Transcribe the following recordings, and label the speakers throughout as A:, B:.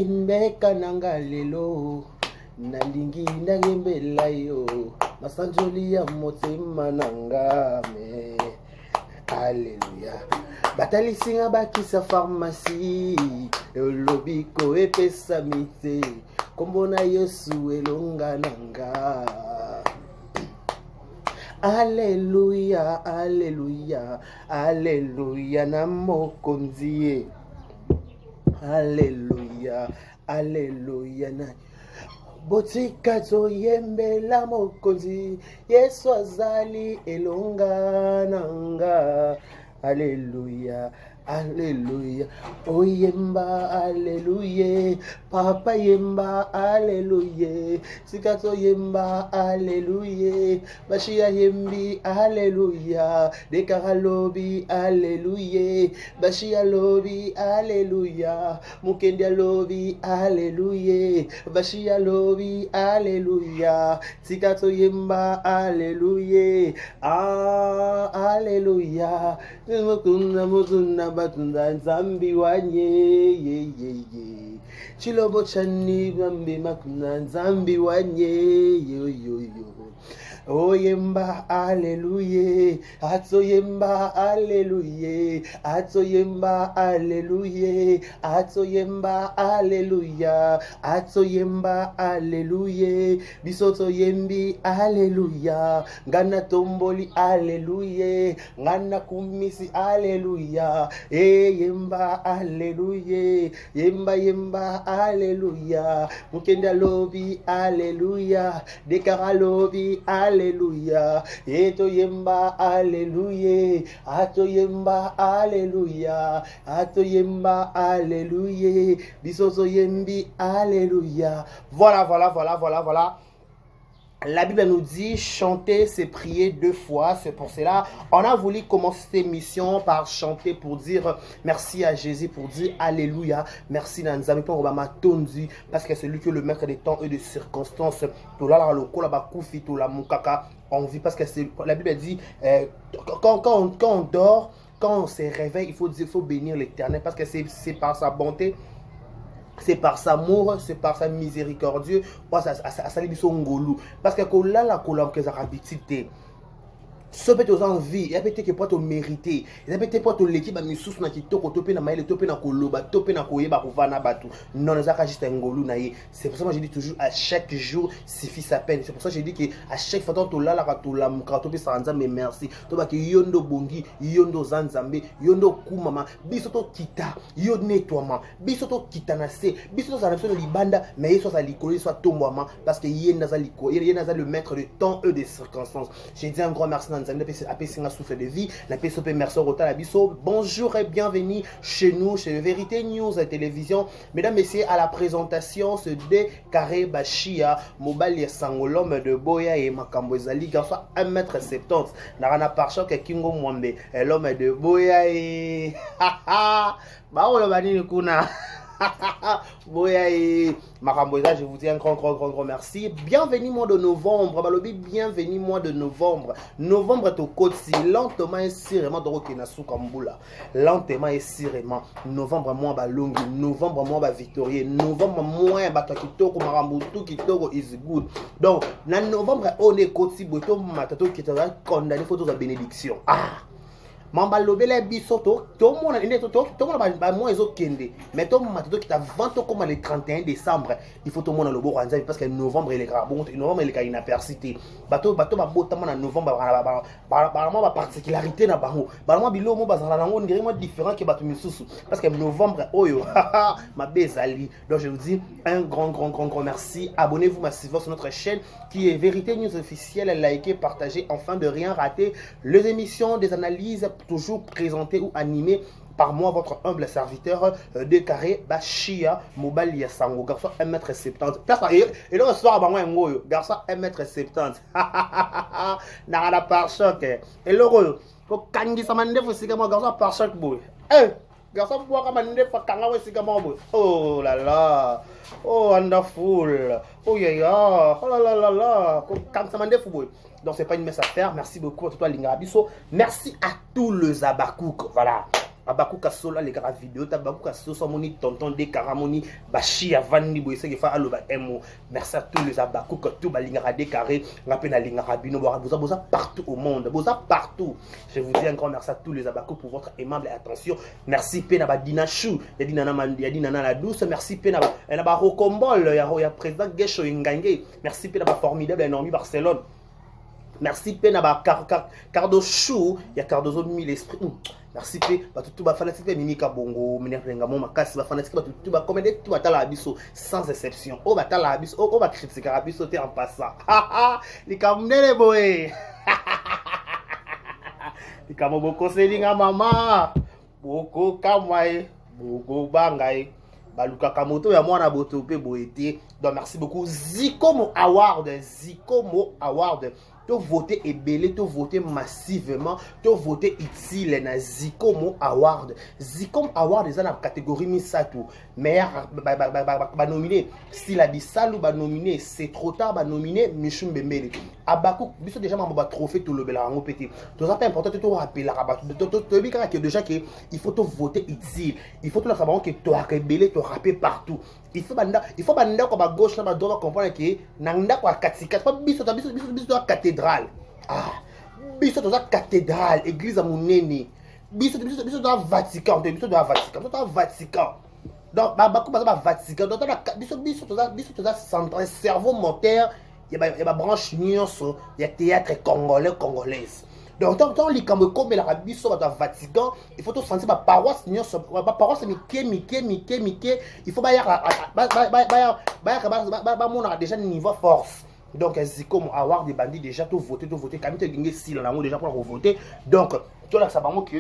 A: mbeka nanga lelo nalingi ndangembela yo masanjoli ya motema nanga me Alléluia. Batalisinga bakisa pharmacie lobiko epesa mite kombona Yesu elonga nanga. Alléluia, alléluia, alléluia na mokonzi. Alléluia, alléluia na botika toyembe la mokonzi. Yesu azali elonga nanga. Alléluia, alléluia. Oyemba, alléluia. Papa yemba, alléluia. Sikato yemba, alléluia. Bashia yembi, alléluia. Dekara lobi, alléluia. Bashia lobi, alléluia. Mukendia lobi, alléluia. Bashia lobi, alléluia. Sikato yemba, alléluia. Ah, alléluia. Mutuna batunda nzambi wanye ye ye ye. Chilobo chani bambi makuna nzambi wanye yo yo yo. Oyemba alléluia, atoyemba alléluia, atoyemba alléluia, atoyemba alléluia, atoyemba alléluia, bisoto yembi alléluia, ngana tomboli alléluia, ngana kumisi alléluia, yemba alléluia, yemba yemba alléluia, mukenda lobi alléluia, dekara lobi alléluia, eto yemba alléluia, ato yemba alléluia, ato yemba alléluia, bisoso yembi alléluia. Voilà, voilà, voilà, voilà, voilà. La Bible nous dit chanter, c'est prier 2 fois. C'est pour cela on a voulu commencer cette émission par chanter pour dire merci à Jésus, pour dire alléluia, merci Nanzami pour Obama Tondi, parce que c'est lui qui est le maître des temps et des circonstances. Tout là, le koufi, tout la mukaka, on vit parce que la Bible dit quand on dort, quand on se réveille, il faut bénir l'Éternel parce que c'est par sa bonté. C'est par sa amour, c'est par sa miséricordieux. Parce que là, la colonne que ça habite. Ce peut être en vie, il peut être pas te mériter, il peut être pas te l'équipe mais sous na kitoko topé na maïle topé na koloba topé na koyeba kovana batu. Non, ça juste un ngolu na ye. C'est pour ça que je dis toujours à chaque jour suffit sa peine. C'est pour ça que je dis que à chaque fois to la to la muka topé sanza mais merci. To ba ki yondo bongi, yondo zanzambe, yondo kumama, biso to kita, yo nettoiement, biso to kita na se, biso to zanapso libanda mais yeso sa likoli soit tombama parce que yenda za liko, yenda za le maître de temps et des circonstances. J'ai dit un grand merci. Souffle de vie, bonjour et bienvenue chez nous, chez Vérité News et Télévision. Mesdames, Messieurs, à la présentation, ce Décaré Bashia, Mobali Sangolom de Boya et Makambozali, garçon 1m70. Narana Parchok et Kingo Mwambe, l'homme de Boya et. Bah, on l'a dit, Kuna. Boya et Makamboza, je vous dis un grand merci. Bienvenue mois de novembre. Balobi, bienvenue mois de novembre. Novembre est au côté lentement et sirement de Rokenasu Kambula. Lentement et sirement. Novembre mois balongi. Novembre mois ba victorieux. Novembre mois ba kitoko marambutu kitoko is good. Donc, dans novembre on est côté boto matato qui sera condamné photos de bénédiction. Ah. Mamba lobele bisoto to mona inde to mona ba mo ezo kende mais to matato qui t'a 20 comme le 31 décembre il faut to mona lobo kwanza parce que novembre il est grave bon novembre il est inapercité bato ba bota mona novembre ba particularité na bango ba mo bilo mo bazala nango ndiri mo différent que bato misusu parce que novembre oyo ma bezali. Donc je vous dis un grand merci. Abonnez-vous massivement sur notre chaîne qui est Vérité News officielle, likez, partagez afin de rien rater les émissions, des analyses toujours présentées ou animées par moi, votre humble serviteur Décaré Bashia Mobali Yasango, garçon 1m70. Et là, ce soir, garçon 1m70. N'a par choc. Et là, quand il s'en mande, c'est comme un garçon par choc, boy. Garçon, oh là là, oh wonderful, oh yeah yeah, oh là là là, quand ça m'a dit fou. Donc c'est pas une messe à faire. Merci beaucoup à toi Linga Abisso. Merci à tous les Abakouk. Voilà. Abakou Kasola les gars vidéo Abakou Kasola moni tonton de Karamoni Bachi Avani Boyse qui fait aloba emo. Merci à tous les Abakou que tout balinga décaré rappena linga rabino boza partout au monde boza partout. Je vous dis un grand merci à tous les Abakou pour votre aimable attention. Merci Pena Badina Chou Yadina Nana la douce. Merci Pena ba Rokombol ya président Gesho Ngange. Merci Pena ba formidable énorme Barcelone. Merci Pena ba Cardo Chou ya Cardozo mille esprit. Merci P, tout ba fanatique Mimika Bongo, Minervenga Mon Makasi, ba fanatique tout ba comédie tout ba tala abiso sans exception. Oh ba tala abiso, oh ba critiquer abiso te en passant. Ha les kamnele boy. Les kamobo conseillinga mama. Boko kamwae, boko bangae. Baluka kamoto ya mwana boto pe boete. Donc merci beaucoup Zikomo Award, to voter et belé, to voter massivement, to voter utile na Zikomo Award. Zikomo Award est dans la catégorie Misato. Meilleur ba nominé Sila Bissalou ba nominé C'est trop tard ba nominé Michum Bembele. Abakou biso déjà mamba trophée tout le belango pété. Tout ça pas important de rappeler la rabat. To bi que déjà que il faut te voter utile. Il faut tout la savoir que to rebelle to rapper partout. Il faut banda ko ba gauche na ba droite comprendre que nanda ko katika pas biso cathédrale. Ah, biso to cathédrale, église à monene. Biso dans Vatican, biso dans Vatican. Donc ba Vatican, donc biso to centre cerveau moteur, il y a branche nyonso, il y a théâtre congolaise. Donc tant les comme la biso dans Vatican, il faut tout sentir ba paroisse nyonso, ba paroisse mike, il faut ba mona déjà niveau force. Donc, Zikomo Award des bandits déjà tout voté, Camille Gingé si l'amour déjà pour voter. Donc, tout là, ça va que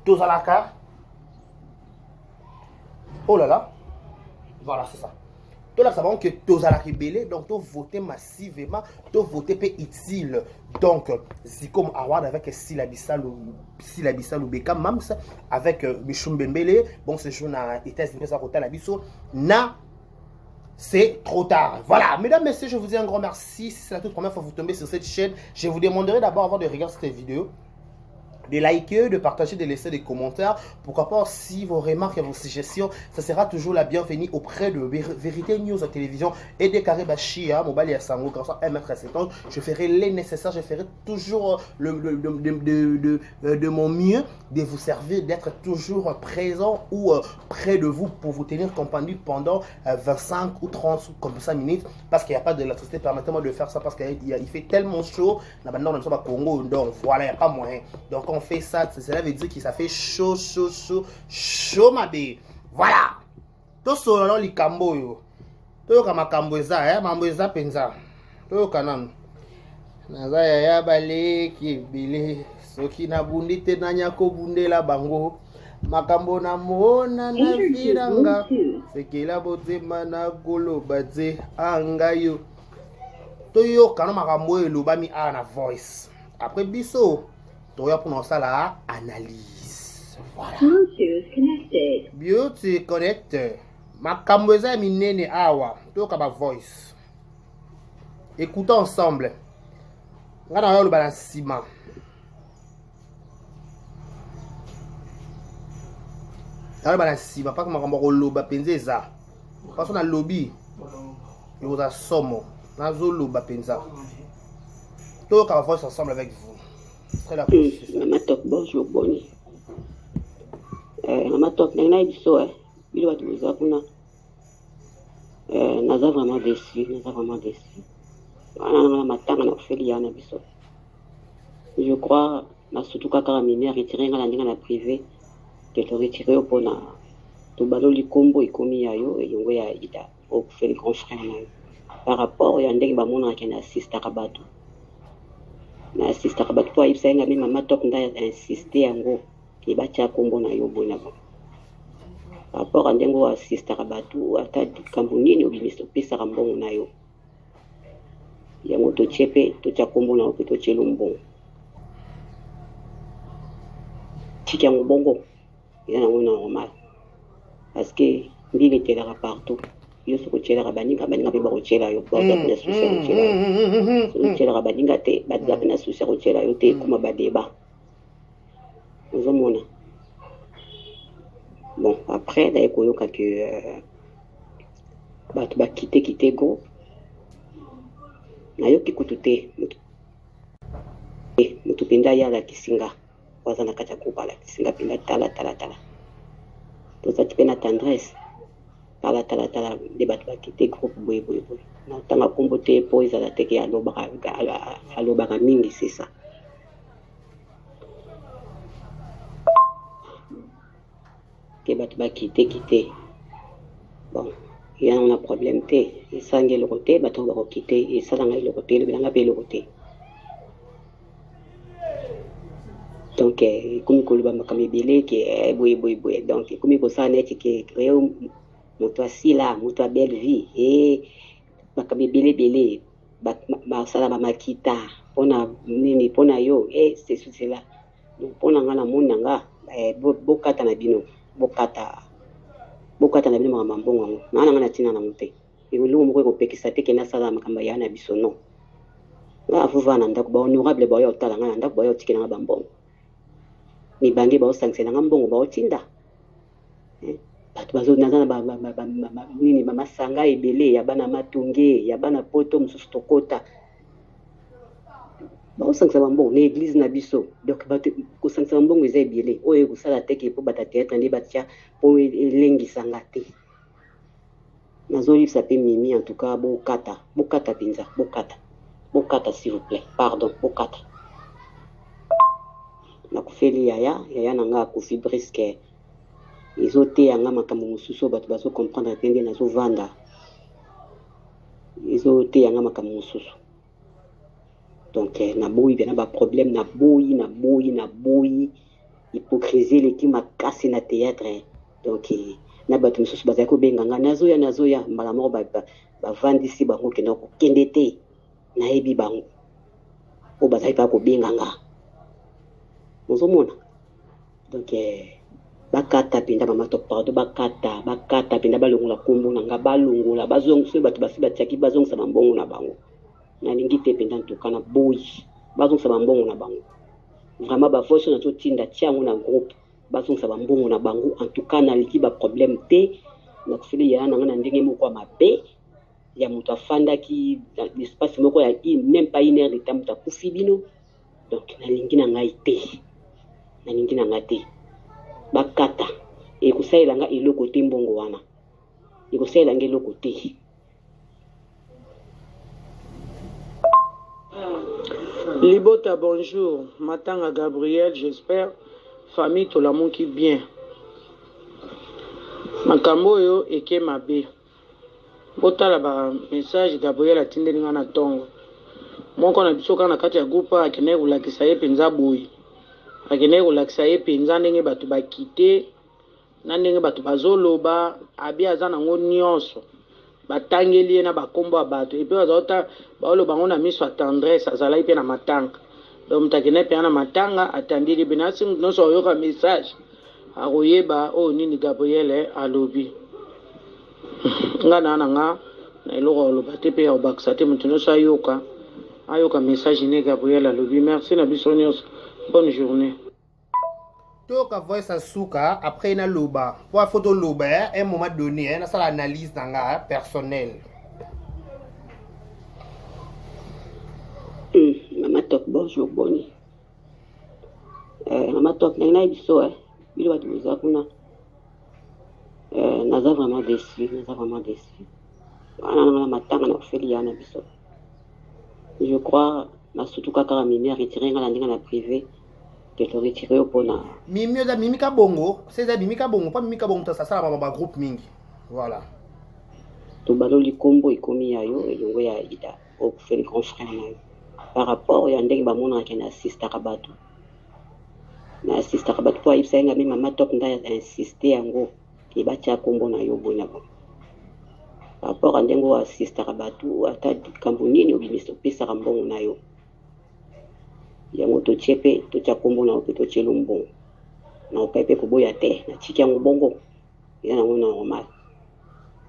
A: tous à la carte. Oh là là, voilà, c'est ça. Tout là, ça va que tous à la rébellée, donc tout voter massivement, tout voter peu utile. Donc, Zikomo Award avec Silabissa Lubeka Mams, avec Michum Bembele, bon, ce jour na États-Unis, ça roule la biso, na. C'est trop tard. Voilà, mesdames, messieurs, je vous dis un grand merci. Si c'est la toute première fois que vous tombez sur cette chaîne, je vous demanderai d'abord, avant de regarder cette vidéo, de liker, de partager, de laisser des commentaires. Pourquoi pas aussi vos remarques et vos suggestions. Ça sera toujours la bienvenue auprès de Vérité News à télévision et de Karibachia, Mobile et Sango, grâce à 1m70. Je ferai les nécessaires, je ferai toujours de mon mieux de vous servir, d'être toujours présent ou près de vous pour vous tenir compagnie pendant 25 ou 30 ou comme ça minutes. Parce qu'il n'y a pas d'électricité, permettez-moi de faire ça parce qu'il fait tellement chaud. Maintenant, nous sommes à Congo, donc voilà, il n'y a pas moyen. Donc, on fait ça, cela veut dire que ça fait chaud, ma bé. Voilà. Tout ça, là, les cambo, yo. Tout comme cambo eza, mambo eza penza. Tout kanam. Naza ya bale ki bile. Soki na bundi te nanya ko bunde la bango. Makambo na mona na viranga. Sekela botema na golo badze angayo. To yo kanam makambo eloba mi ana voice. Après biso. Pour ça la analyse. Voilà. Bluetooth connected. Ma kamboza minene awa. Toka ba voice. Écoutons ensemble. On va le balancement. On va balancement. Pas comme on va loba penza ça. Parce qu'on a lobby. Il vous a somme. On zo loba penza. Toka ba voice ensemble avec vous.
B: Maman Top, bonjour, Bonnie. Maman Top, il y a une histoire. Il doit vous apprendre. Nous avons vraiment déçu. Je crois, surtout quand on a retiré la privée, que tu retiré au pona. Tu balo li combo et commis ayo et yongo ya ida au fait le grand frère. Par rapport à yandeng ba mona qui assiste à Rabatou. Na assiste à Rabatou il s'est ngami Maman Top nda insister yango ke bacha combo na yo bona ba. Par rapport à ndengo assiste à Rabatou ata kambunini obimiso pesa rambongo na yo. Yango to chepe to cha combo na opeto chelombo. Tika mbongo yana ngona normal. Parce que mbili était partout. Yo se kochela rabaninga baninga pe ba kochela yo kwa na susi kochela. So kochela rabaninga te badza na susi kochela yo te kuma badeba. Ozomona. Bon, après, d'ailleurs, que bato bakite groupe nayoki kutu te mutu mpenza ye alakisinga waza na kati ya groupe alakisinga mpenza tala tozaki mpe na tendresse tala nde bato bakite groupe boye natanga nkombo te mpo ezala teke alobaka mingi c'est ça. Ke bato bakite bon ya on a problème te esangi eloko te bato bakokite esalanga eloko te elobelanga mpe eloko te donc ekomi koloba makambo ebele ke boye donc ekomi kosala neti ke reo moto asila moto a belle vie makambo ebele basala bamakita mpona nini mpona yo c'est cela mpona nga na moni na nga bokata na bino bokata na bino makambo mbongo yango na nga na ntina na mote elongo moko ekopekisa te ke nasala makambo ya na biso non nga afuva na ndako bahonorable baoya otala nga na ndako baoya otiki nanga bambongo mibange baosangisela nga mbongo baotinda bato bazonaza na nini bamasanga ebele ya bana matunge ya bana poto mosusu tokota baosangisa bambongo na église na biso donc bato kosangisa bambongo eza ebele oyo ekosala teke mpo batateatre nde batia mpo elengisanga te nazoyebisa mpe mimi en tout cas bokata mpenza bokata s'il vous plaît pardon bokata nakufeli yaya na nga akufi briske ezoteya nga makambo mosusu bato bazocomprendre te nde nazovanda ezoteya nga makambo mosusu donc naboyi mpe na baproblème naboyi hypocrisie eleki makasi na théâtre donc na bato mosusu bazali kobenga nga nazoya mbala moko bavandisi bango kenda kokende te nayebi bango oyo bazali mpa kobenga nga ozomona donc bakata mpenza mamato pardon bakata mpenza balongola kombo na nga balongola bazongisa bato basi batiaki bazongisa bambongo na bango nalingi te mpenza ntoka na boyi bazongisa bambongo na bango vraiment bavoice nazotinda tia yango na groupe bazongisa bambongo na bango en tout cas naliki baproblème te nakufeli yaya na nga na ndenge moko ya mabe ya moto afandaki espace moko ya même pas une heure de temps moto akufi bino donc nalingi na ngai te bakata ekosalelanga eloko te mbongo wana ekosalelanga eloko te.
C: Libota, bonjour. Matanga Gabriel, j'espère. Famille Tolamoki bien. Makambo yo eke mabe. Botala ba message Gabriel atindeli nga na tongo. Moko na biso kana kati ya groupe akene kolakisa ye penza boyi. Akene kolakisa ye penza ndenge bato bakite na ndenge bato bazoloba abi aza nango nyonso. Batangeli ye na bakombo ya bato epe bazota baoloba ngo na miso ya tendresse azalaki mpe na matanga donc mutakene mpe na matanga atandeli mpe nasi mutu nyonso ayoka message akoyeba oyo nini Gabriel alobi nga na nga na eloko aloba te mpe akobakisa te mutu nyonso ayoka message ne Gabriel alobi. Merci na biso nyonso, bonne journée.
A: Toka voice en souka après na loba pour photo loba un moment donné na sala analyse nanga personnelle.
B: Mama Top, bonjour boni. Mama Top na biso bilo batu zakuna naza vraiment déçu wana matanga na kufeli yana biso. Je crois na surtout kaka mimi retiré nga la ndinga na privé que to retiré opona
A: mimi da mimi ka bongo c'est mimi ka bongo pas mimi ka bongo ça sala ba groupe mingi voilà
B: to baloli kombo ikomi yayo elongo ya ida au kufeli grand frère nayo par rapport ya ndenge ba mona ke na assista kabatu po ibsenga mimi Mama Top nda insister yango ke bacha kombo na yo bona ba par rapport à ndenge wa assista kabatu ata kambo nini obimiso pesa kambongo na yo yango to chepe to cha kombo na opeto chelo mbongo na opepe koboya te na chiki yango bongo eza nango na normal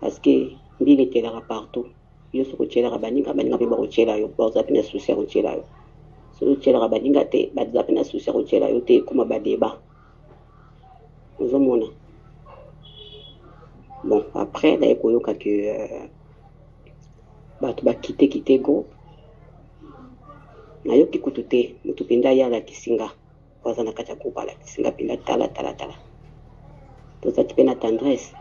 B: parce que mbili telaka partout yo soko chelaka baninga mpe bakochela yo baza pe na souci ya kochela yo soko chelaka baninga te baza pe na souci ya kochela yo te ekoma badeba ozomona Bon, après, là, il que bato quitter groupe. Nayoki kutute, mutu penda ya la kisinga. Waza na kata groupe la kisinga penda tala. Tout ça tu peux na tendresse.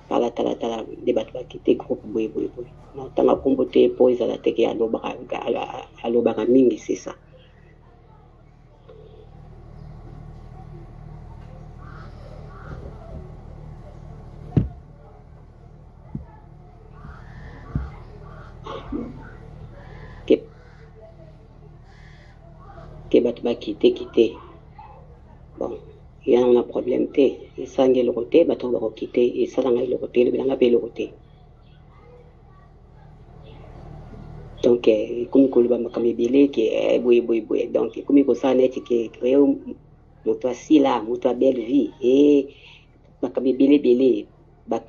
B: Tala de bato quitter groupe boy. Na tanga kombote po izala teke alobaka mingi, c'est ça. Que bato quitter. Bon, il y a un problème et ça ngé le côté bato ba quitter et ça ngé le côté le bilanga pe le côté. Donc comme ko ba makame belé que boy donc comme ko ça net que créer moto asila moto belle vie et makame belé ba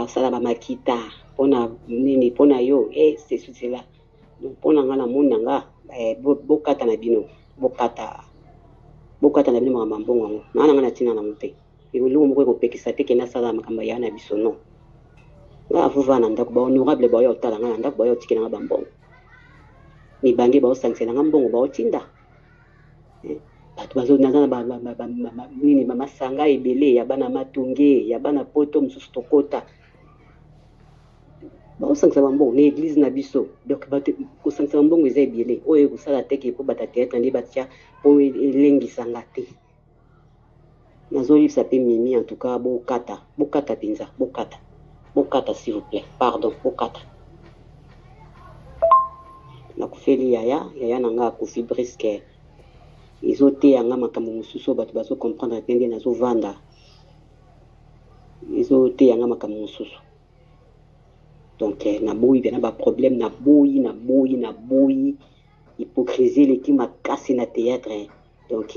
B: sala ba makita pona nini pona yo c'est cela. Donc pona ngana monanga bokata na bino bokata na bino mambongo na ngana tina na mpe ilumu moko ko pekisa te kena sala makamba ya na bisono nga vuva na ndako ba honorable ba yo tala ngana ndako ba yo tikena nga bambongo mi bangi ba osansela nga mbongo ba otinda bato bazo nazana ba nini mama sanga ebele ya bana matunge ya bana poto mususu tokota ba osansela bambongo na église na biso donc bato osansela bambongo eza ebele oyo kusala teke po bata théâtre ndi batia po elengisa nga te nazolisa pe mimi en tout cas bokata pinza bokata s'il vous plaît pardon bokata na kufeli yaya nanga akufi brisque izote yanga makambo mususu bato bazo comprendre ndenge nazo vanda izote yanga makambo mususu donc na boyi bena ba problème na boyi hypocrisie leki makasi na théâtre donc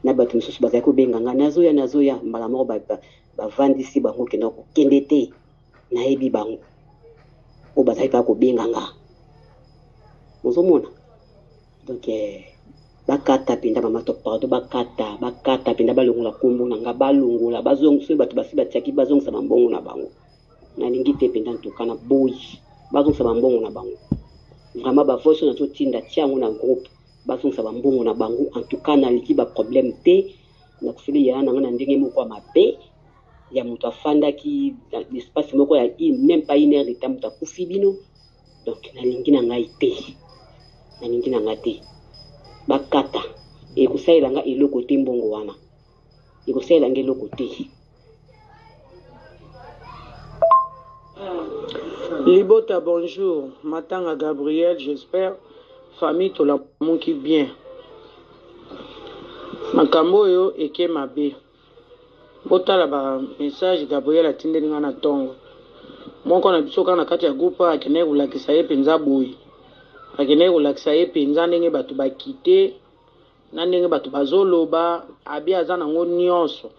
B: na bato mususu bazali kobenganga nazoya mbala moko bavandisi bango kenda kokende te nayebi bango o bazali kaka kobenganga ozomona donc bakata pinda mama to pardon bakata pinda balongola kombo nanga balongola bazongisa bato basi batiaki bazongisa bambongo na bango nalingi te pinda ntukana boyi bazongisa bambongo na bango vraiment bavoice na totinda tiango na groupe bazongisa bambongo na bango en tout cas naliki ba problème te na kufili ya nanga na ndenge moko ya mabe ya moto afandaki l'espace moko ya même pas une heure de temps moto akufi bino donc nalingi na ngai te bakata ekosalelanga eloko te mbongo wana ekosalelanga eloko te.
C: Libota, bonjour. Matanga Gabriel, j'espère. Famille, tout la monde qui bien. Makambo yo eke mabe. Bota la ba message Gabriel atinde ninga na tongo. Moko na biso kana kati ya groupe akene ulakisa ye penza boyi. Akene ulakisa ye penza ndenge bato bakite na ndenge bato bazoloba abia za nango nyonso.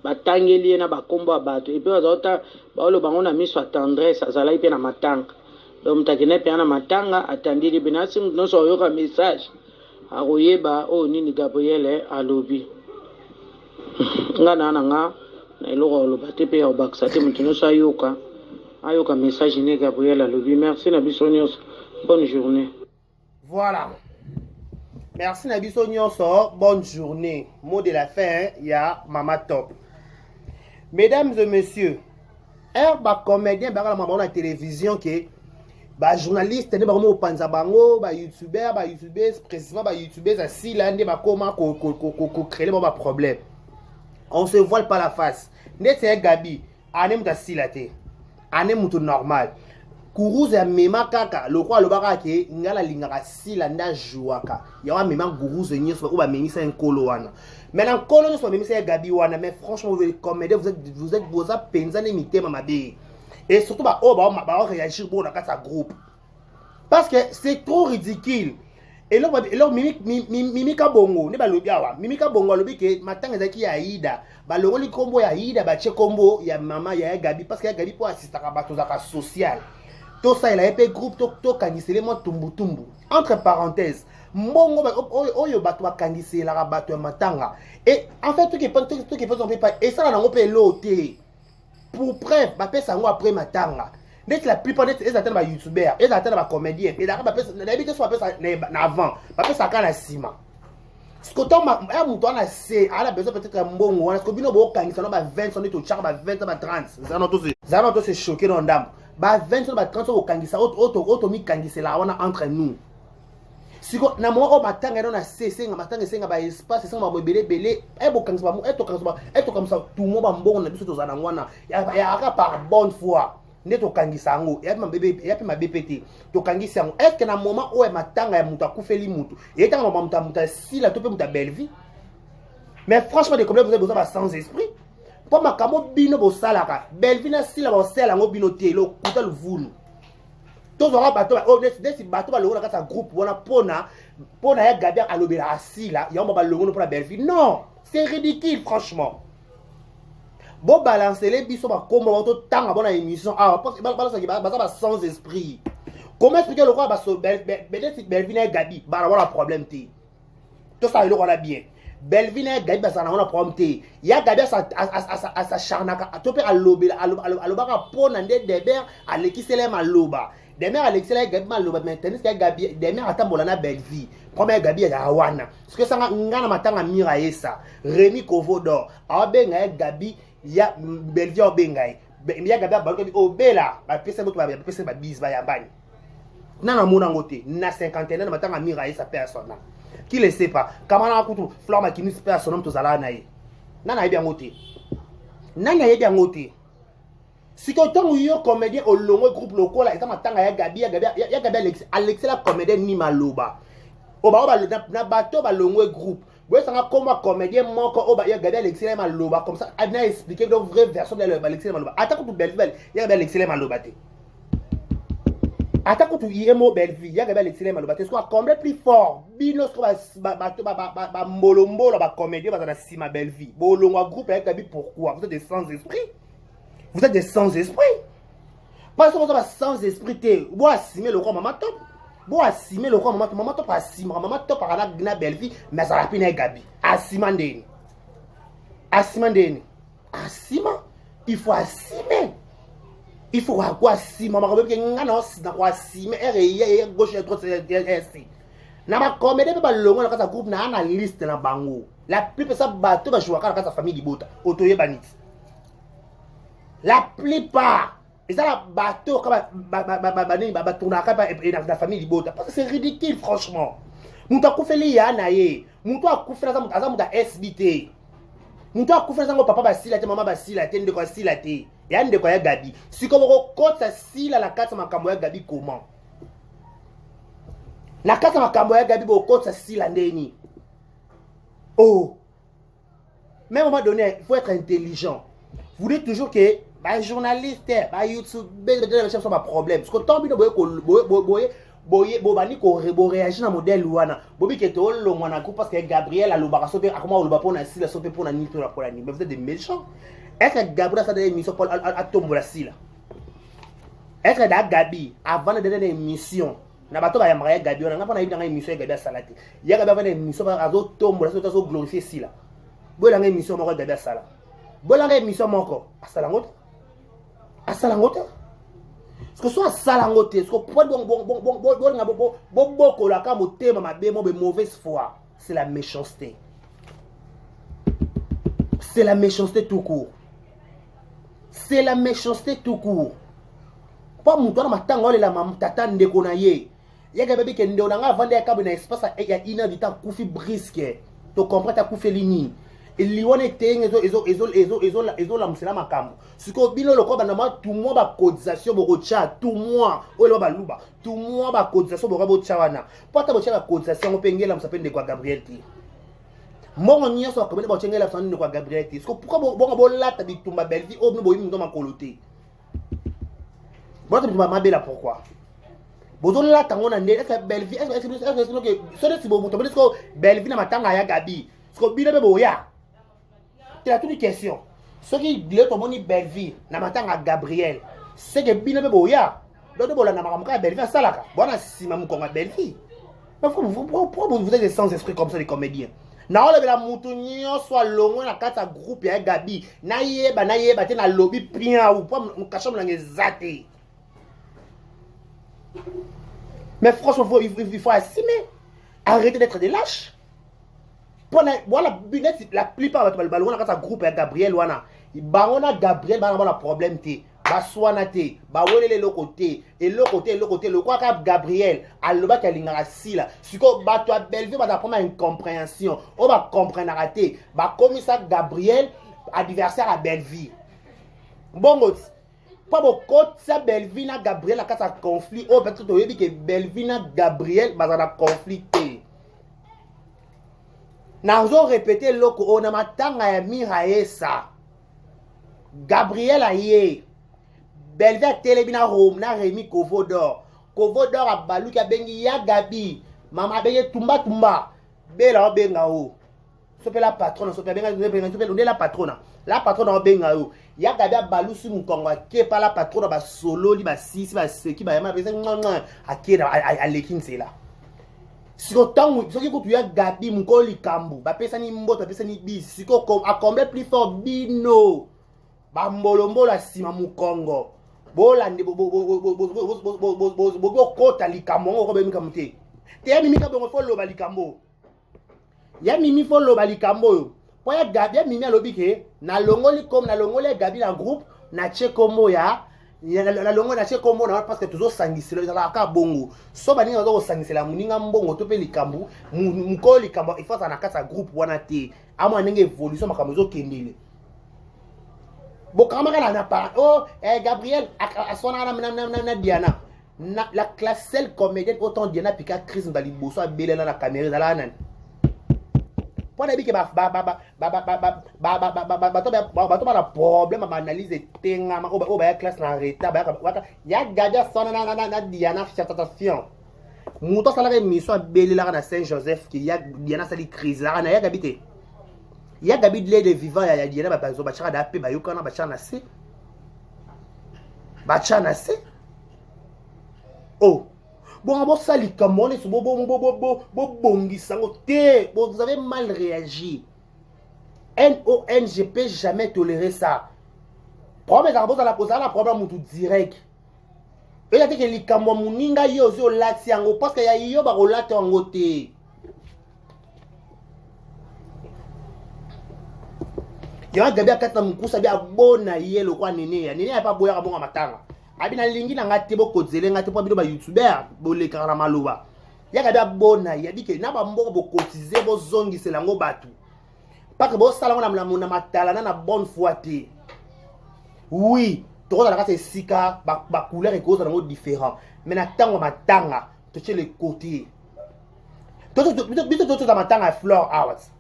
C: Batangeli ye na bakombo ya bato epe bazota baoloba ngo na miso ya tendresse azalaki mpe na matanga donc moto akende mpe na matanga atandeli mpe nasi moto nyonso ayoka message akoyeba oyo nini Gabriel alobi nga na nga na eloko aloba te mpe akobakisa te moto nyonso ayoka message ne Gabriel alobi. Merci na biso nyonso, bonne journée.
A: Voilà, merci na biso nyonso, bonne journée. Mot de la fin, ya Mama Top. Mesdames et messieurs, ba comédien ba la maman la télévision que ba journaliste ne ba mo panza bango ba youtubeurs précisément ba youtubeurs assis là ndé ba comment ko créer ba problème. On se voile pas la face. Ndé Gabi, anem ta silate. Anem mutu normal. Kuruze ya mema kaka lokwa lobaka ke ngala lingaka sila nda jouaka yawa mema guruze nyeso ko ba memisa nkolo wana maintenant nkolo nyeso ba memisa Gabi wana mais franchement vous êtes comédien vous êtes boza penza ne mitema mabe et surtout ba réagir bon dans sa groupe parce que c'est trop ridicule et là mimika bongo ne ba lobiawa mimika bongo lobi ke matanga zaki ya Aida ba longoli kombo ya Aida ba che kombo ya mama ya Gabi parce que ya Gabi pour assister ka bato za social. Tout ça, il a été groupe, tout kangisele mo tumbu. Entre parenthèses, mbongo oyo bato kangisele la bato matanga. Et en fait, tout qui peut et ça là on peut l'ôter. pour preuve bapesa yango après matanga ndeti la plupart ndeti ezatana ba youtubeur ezatana ba comédien ezaka bapesa na habite so bapesa na avant bapesa kana sima sikoto ya mutu ana se ala besoin peut-être mbongo wana sikoto bino bokangisa no ba 20 so ndeti ochaka ba 20 ba 30 zana to se choquer no ndambo ba 20 so ba 30 so bokangisa auto mikangisela wana entre nous siko na mo o matanga no na senga matanga senga ba espace senga ba belé e bokangisa ba eto kamsa tout mo ba mbongo na biso to zana ngwana ya aka par bonne foi neto kangisa ngo ya pe BPT to kangisa ngo est-ce que na moment où matanga ya mutu akufeli mutu et tant mutu sila to pe mutu Belleville mais franchement des problèmes vous avez besoin sans esprit pour makamo bino bo salaka Belleville na sila bo sala ngo bino telo kuta le vulu to zora bato o desi bato ba longo na kata groupe wana pona ya Gabriel alobela asila ya mba ba longo pour la Belleville non c'est ridicule franchement. Bon balancer les biso ba kombo ba to tanga bona émission ah balance ki ba sans esprit. Comment expliquer le roi ba so Belleville et Gabi ba voilà problème té. Tout ça le roi bien. Belleville et Gabi ba ça na on problème té. Ya Gabi sa charnaka to pe aloba ka pona nde deber alekisele maloba. Demer alekisele Gabi maloba maintenant que Gabi demer atambola na Belleville. Premier Gabi ya wana. Ce que ça ngana matanga mira esa. Rémi Kovodor. Abenga Gabi ya Belleville obengai ya Gabi baloko obela ba pesa moto ba pesa ba bis ba ya bani nana mona ngote na 50 na matanga mira esa personne qui le sait pas kamana kutu fleur makini personne to zala na ye nana yebi ngote nana yebi ngote siko tangu yo comédien olongo groupe lokola eta matanga ya Gabi Alex la comédien ni maloba oba na bato ba longo groupe. Vous savez comment comédien manque au bas, il y a Gabriel Alexis Maloba comme ça, il a expliqué la vraie version de Alexis Maloba. Attaque tout Belleville, il y a Gabriel Alexis Maloba. Attaque tout IMO Belleville, il y a Gabriel Alexis Maloba. C'est quoi comblé plus fort. Bino ba molombo la comédien va dans la cima Belleville. Bolongo groupe avec Gabi pourquoi? Vous êtes des sans esprit. Vous êtes des sans esprit. Parce que vous êtes sans esprit, vous assumez le roi maman top. Bon assumer le roi maman top assumer maman top par la Belleville mais ça la pine Gabi assumer il faut assumer il faut quoi assumer maman que ngana osina quoi assumer et gauche et droite c'est na ma comédie ba longo na kata groupe na analyste na bango la plupart ça bateau ba jouer kata famille Libota otoye banit la plupart et ça la bateau comme la famille Libota parce que c'est ridicule franchement. Mutu akufeli ya na ye. Mutu akufela za mutu SBT. Mutu akufela za papa basila te mama basila te ndeko sila te. Ya ndeko ya Gabi. Siko boko kota sila la kata makambo ya Gabi comment? La kata makambo ya Gabi boko kota sila ndeni. Oh. Mais à un moment donné, il faut être intelligent. Vous dites toujours que bah journaliste, bah YouTube, c'est pas problème. Parce que tant que bobani ko réagir na modèle wana. Bobi que to longo na parce que Gabriel alobaka sope akoma oloba pona sila sope pona ni to la polani. Mais vous êtes des méchants. Est-ce que Gabriel ça donne émission pour à tomber la sila? Est-ce que da Gabi avant de donner une émission na bato ba yamara Gabi on a pas na une émission Gabi salati. Ya Gabi avant une émission ba azo tomber la so glorifier sila. Bola nga émission moko Gabi sala. Bola nga émission moko asala ngoto. Asalangote parce que soit asalangote parce que bon la ka motema mabe mo be mauvaise foi c'est la méchanceté tout court c'est la méchanceté tout court pas mutu na matanga ole la tata ndeko na ye yega bébé ke ndo nga vendre ka na espace ya ina du temps kufi brisque to comprendre ta kufi lini eliwane tenge ezo la musela makambo siko bino loko bana ma tout mois ba cotisation boko cha tout mois ole ba luba tout mois ba cotisation boko bo cha wana pota bo cha ba cotisation opengela musapende kwa Gabriel ti mongo nyoso akomene ba chengela fani kwa Gabriel ti siko pourquoi bo lata bitumba Belleville obno bo yimi ndo makolote boto bitumba mabela pourquoi bozo lata ngona nde est-ce que Belleville est-ce que so si bo muto est-ce que Belleville na matanga ya Gabi siko bino be boya. C'est la toute une question. Ce qui dit que moni Belleville, na matanga Gabriel, c'est que bino be boya. Donc bola na makamka Belleville salaka. Bona si mamu konga Belleville. Mais pourquoi vous êtes des sans esprit comme ça les comédiens? Na olebela mutu nyonso alongo na kati ya groupe ya Gabi nayeba te na lobi pia ou po mukasha mulanga ezate. Mais franchement il faut assumer. Arrêtez d'être des lâches. Voilà la plupart de balou na kati ya groupe ya Gabriel wana. Banona Gabriel bana problème te. Baswana te, bawelele lokote, et lokote, le quoi Gabriel, aloba kalingara sila. Siko bato a Belleville ba prendre une compréhension. On va comprendre raté. Ba commissaire Gabriel adversaire à Belleville. Bongo. Pas beaucoup ça Belleville na Gabriel a kata conflit. Oh peut-être tu dit que Belleville na Gabriel ba na conflit te. Nazo répéter loko on a matanga ya miraesa. Gabriel aye. Belleville Télébina Rome, na Rémi Kovodor. Kovodor a balu ki a bengi ya Gabi. Mama bengi tumba. Bela o benga o. Sope la patronne, sope la patronne. La patronne o benga o. Ya Gabi a balu si mkongo a ke pa la patronne ba solo li ba sisi ba seki ba yama bese a ke a lekin se la. Siko tangu, soki kutu ya Gabi mko li kambu. Ba pesa ni mboto, ba pesa ni bis. Siko a comble plus fort bino. Ba mbolo la sima mkongo. Bolande kota likambo ko be mikamute te ya mimi ka bongo follow ba likambo ya mimi follow ba likambo po ya Gabi ya mimi alobi ke na longoli comme na longoli Gabi na groupe na chekomo ya na longo na chekomo na parce que toujours sangiselo za ka bongo so ba ninga zo sangisela muninga mbongo to pe likambo mko likambo il faut ça na kasa groupe wana te amo ndenge évolution makambo zo kendele. Bon, quand Gabriel, à Diana, la classe celle comédienne, autant Diana, puis qu'à Chris dans les bourses, à Bélé dans la caméra, dans la nan. Pour les biques, problème à analyser, classe dans l'état, ya Gadia, son Diana, attention. Mouton, ça l'avait mis sur Bélé là, dans Saint-Joseph, qui y a Diana, ça dit crise là, y a Gabité. Il y a Gabi de vivant, il y a Diana, bachara d'appel, bayokana, bachana se. Bachana se. Oh. Bon, ça, les camons, vous avez mal réagi. NON, je peux jamais tolérer ça. Problème, ça la pose la problème tout direct. Et il a dit que les camons, moninga yo, yo, lati, parce qu'il y a yo, baro lati, en côté. Il y a un Gabi à 4 ans, il y a un bon yelo quoi nene. Nene a pas boya bon matanga. Abi na lingi na ngati bo kozele ngati po bido ba YouTuber bo le karama maloba. Il y a Gabi a bon ya dit que na ba mboko bo cotiser bo zongi c'est lango batu. Pas que bo sala na matala na bonne foi te. Oui, to ko la c'est sika ba couleur et cause na différent. Mais na tango matanga to chez les côtés. To matanga floor hours.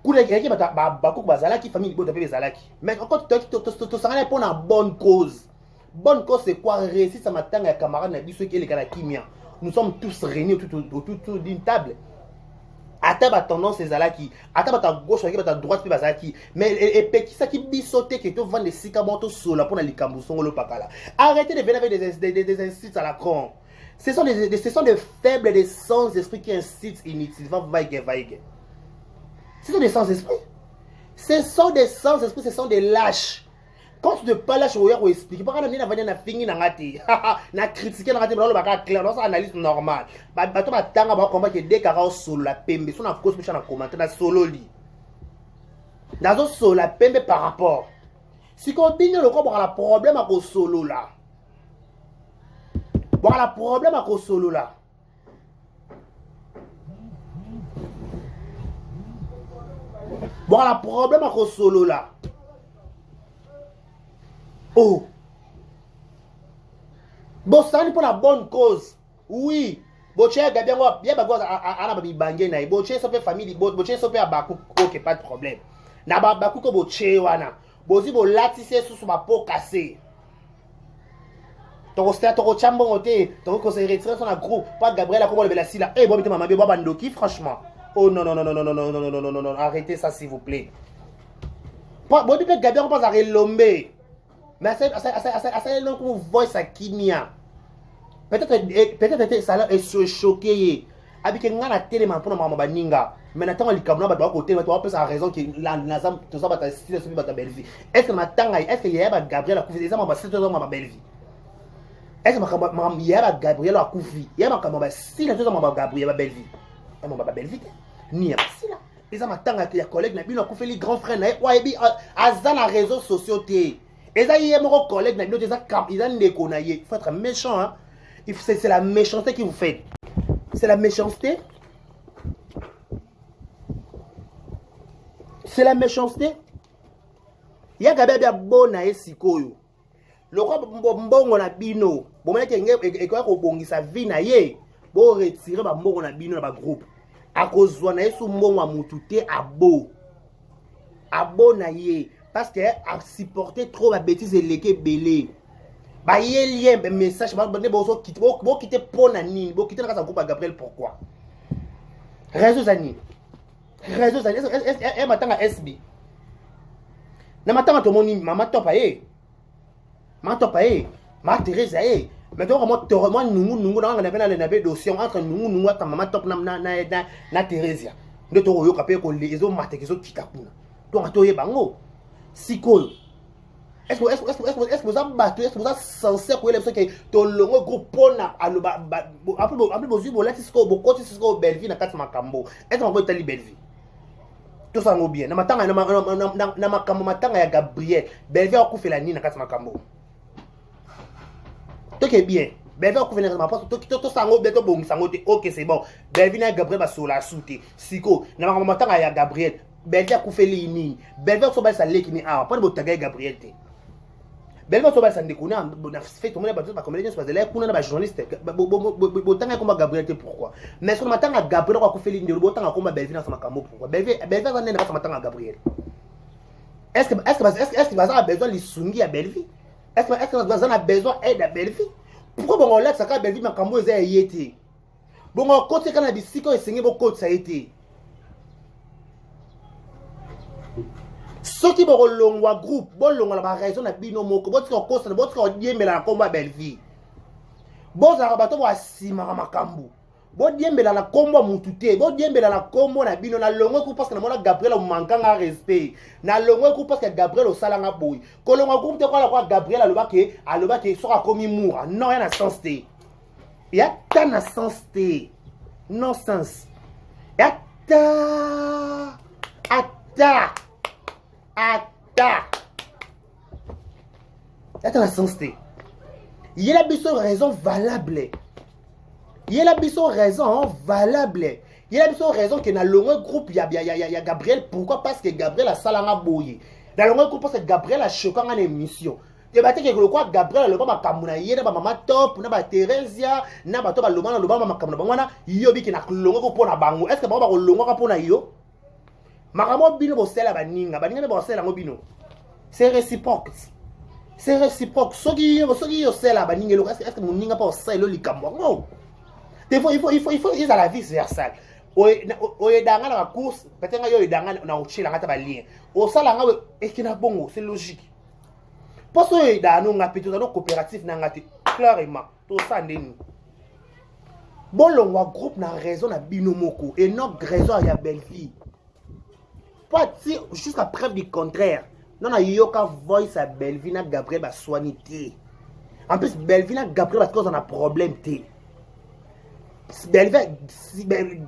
A: Koule qui bakuk bazalaki famille bote pe bazalaki mais encore to sangana pour une bonne cause. Bonne cause c'est quoi? Réussir ça matanga ya camarade na biso qui est le kimia. Nous sommes tous réunis autour d'une table. Ata ba tendance ezalaki, ata ba ta gauche ba ta droite pe bazalaki, mais et petit ça qui bisoté que to vendre des sikamoto sola pour na likambo songolo pakala. Arrêtez de venir avec des insultes à la con. Ce sont des faibles et des sans esprits qui incitent inutilement vague. Ce sont des sans-esprits. Ce sont des sans-esprits, ce sont des lâches. Quand tu ne parles lâche, tu vas expliquer. Pourquoi tu as fini na critiquer na clair, dans analyse normale. Bato ba tanga ba combat que dès kara solo la pembe, son na cause na commenter na solo li. Nazo solo la pembe par rapport. Si qu'on dit le ko la problème à ko solo là. Voilà problème à ko solo là. Voilà problème à solo là. Oh. Bon, ça n'est pour la bonne cause. Oui. Boche Gabi bien bagoza ana ba bangé na. Boche sope famille, boche sope abaku OK, pas de problème. Na baku ko boche wana. Bozi bo latisse sous ma peau cassée. Ton stade ton chambon oté, ton ko se retirer son groupe, pas Gabriel ko le la sila. Eh bon bité maman ba bandoki franchement. Oh non, arrêtez ça s'il vous plaît. Bon, peut-être Gabi on pense à relomber. Mais c'est non comme voice à Kimia. Peut-être ça est choqué. abike ngana telema mpona mama baninga mais natanga likambo na bato bakotelema to bapesa raison ke naza toza bato ya style soki bato ya belle vie est ce que matanga est ce que yaya bagabriel akufi eza mama basile toza mama belle vie est ce que yaya bagabriel akufi yaya makambo basile toza mama gabriel ba belle vie mama ba belle vie ni ya basila eza matanga ya collègue na bino akufeli grand frère na ye oyebi aza na réseaux sociaux te eza ye moko collègue na bino te eza ndeko na ye il faut être méchant hein. C'est la méchanceté qui vous fait. C'est la méchanceté. C'est la méchanceté. Il y a des gens qui sont le roi mbongo na bino. Bon mec et quoi ko bongisa vie na ye. Bo retirer ba mbongo na bino na ba groupe. A kozwa na yesu mbongo amutute abo. Abo na ye parce que a supporter trop la bêtise et leke belé. Bah yé lien message bah bo quitter pour nani bo quitter na kasa groupe à Gabriel pourquoi réseaux amis est matanga SB na matanga to moni mama topa ma Thérèse mais donc moi nungu na ngana na be dossier entre nungu ata mama top na Thérèse ndo to yo kapé ko les ezo mate kezo kitakuna donc atoye bango sikolo. Est-ce que vous avez battu, est-ce que vous avez censé que vous avez un groupe pour après vous avez besoin Belleville na kati makambo. Est-ce que vous avez Belleville? Tout ça bien. Na makambo matanga ya Gabriel. Belleville a coupé la nini na kati makambo. Tout est bien. Belleville a coupé na makambo. Tout ça bien to bon sango te. OK, c'est bon. Belleville na Gabriel ba sur la soute. Siko na makambo matanga ya Gabriel. Belleville a coupé les nini. Belleville so ba sa leki ni ah. Pas de botaga Gabriel te. Belleville so ba sa ndekuna na fait tout le monde ba ba comédien parce que là kuna na ba journaliste botanga komba Gabriel te pourquoi mais sur matanga Gabriel ko fait ligne botanga komba Belleville na sama kambo pourquoi Belleville va nena sama matanga Gabriel est-ce que baza a besoin lisungi à Belleville est-ce que baza a besoin aide à Belleville pourquoi bon on laisse ça Belleville makambo eza yete bon côté kana bisiko esengi bo côté ça été ceux qui vont longwa groupe bon longwa la raison na bino moko botika kosa botika diembela na komba Belleville boza bato bo asima makambu bo diembela na komba mutute bo diembela na kombo na bino na longwa ku parce que na mona Gabriel o mankanga respect na longwa ku parce que Gabriel o salanga boy ko longwa groupe te kwa Gabriel aloba ke sera komi moura non yana sens te ya tana sens te non sens ya ta ata attends la sensité il y a la raison valable il y a la raison valable il y a la raison que dans le groupe il y a Gabriel pourquoi parce que Gabriel a salanga boye dans le groupe parce que Gabriel a choqué en émission débattre que le quoi Gabriel le ba makamuna yena ba mama top na ba Thérèsia na ba to ba lobana makamuna bangwana yobi ki na longo ko pona bango est-ce que ba longo ko pona yo makambo bino bosela baninga bosela ngo bino c'est réciproque soki yo sela baninga est-ce que moninga pas osela likambo ngo des fois il faut ils à la vie versale oye danga na course petenga yo danga na ochila ngata ba lien osala nga ekina bongo c'est logique parce que dano nga pito na coopérative na ngati clairement to ça ndeni bolongwa groupe na raison na bino moko et non raison ya Belleville pas jusqu'à preuve du contraire non yoka voice à Belleville na Gabriel ba soigné en plus Belleville na Gabriel parce qu'on a problème té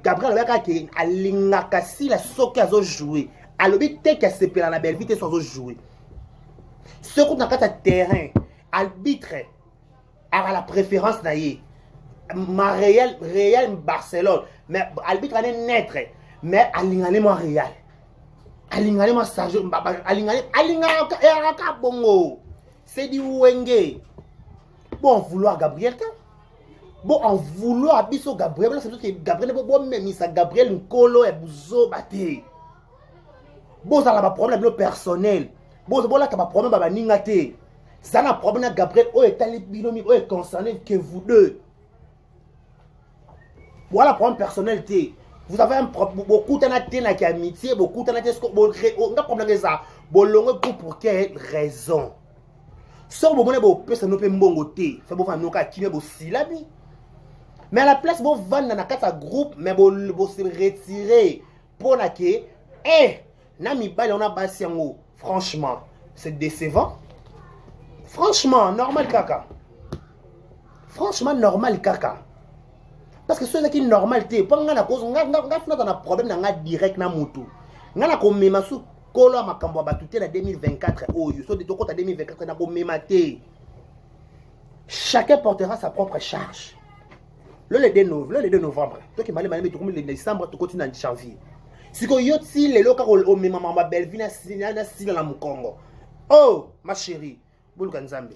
A: Gabriel va que alingaka si la soki azo jouer alobi te que c'est pela na Belleville te sans jouer ce qu'on a kata terrain arbitre a la préférence na ye ma Real Barcelone mais arbitre est net mais alingane moi Real alingane ma Sergio alingane ka bongo c'est du wenge bon vouloir Gabriel ta bon en vouloir biso Gabriel c'est que Gabriel bon même ça Gabriel Nkolo et Buzo baté bon ça la problème personnel bon là ka problème ba ninga té ça na problème Gabriel o etali binomi o est concerné que vous deux voilà problème personnel té. Vous avez un problème, beaucoup de amitié, beaucoup de problème ça. Bolongo pour quelle raison? Sans bon moment, personne ne peut m'embongoter. Fait bon, nous qu'à qui me silabi. Mais à la place, vous vendez dans un groupe, mais vous se retirez pour que, Nami Bali, on a basé en haut. Franchement, c'est décevant. Franchement, normal caca. Franchement, normal caca. Parce que ceux qui sont normal, pas nga cause, nga un problème nga direct na mutu. Nga ko mema su kolo makambo batute na 2024 oyo, so de to kota 2024 na ko mema te. Chacun portera sa propre charge. Le 2 novembre, toi qui m'allez le décembre, tu continues en janvier. Si tu yoti les locaux au même maman belle vie na sila na mukongo. Oh ma chérie, buluka nzambe.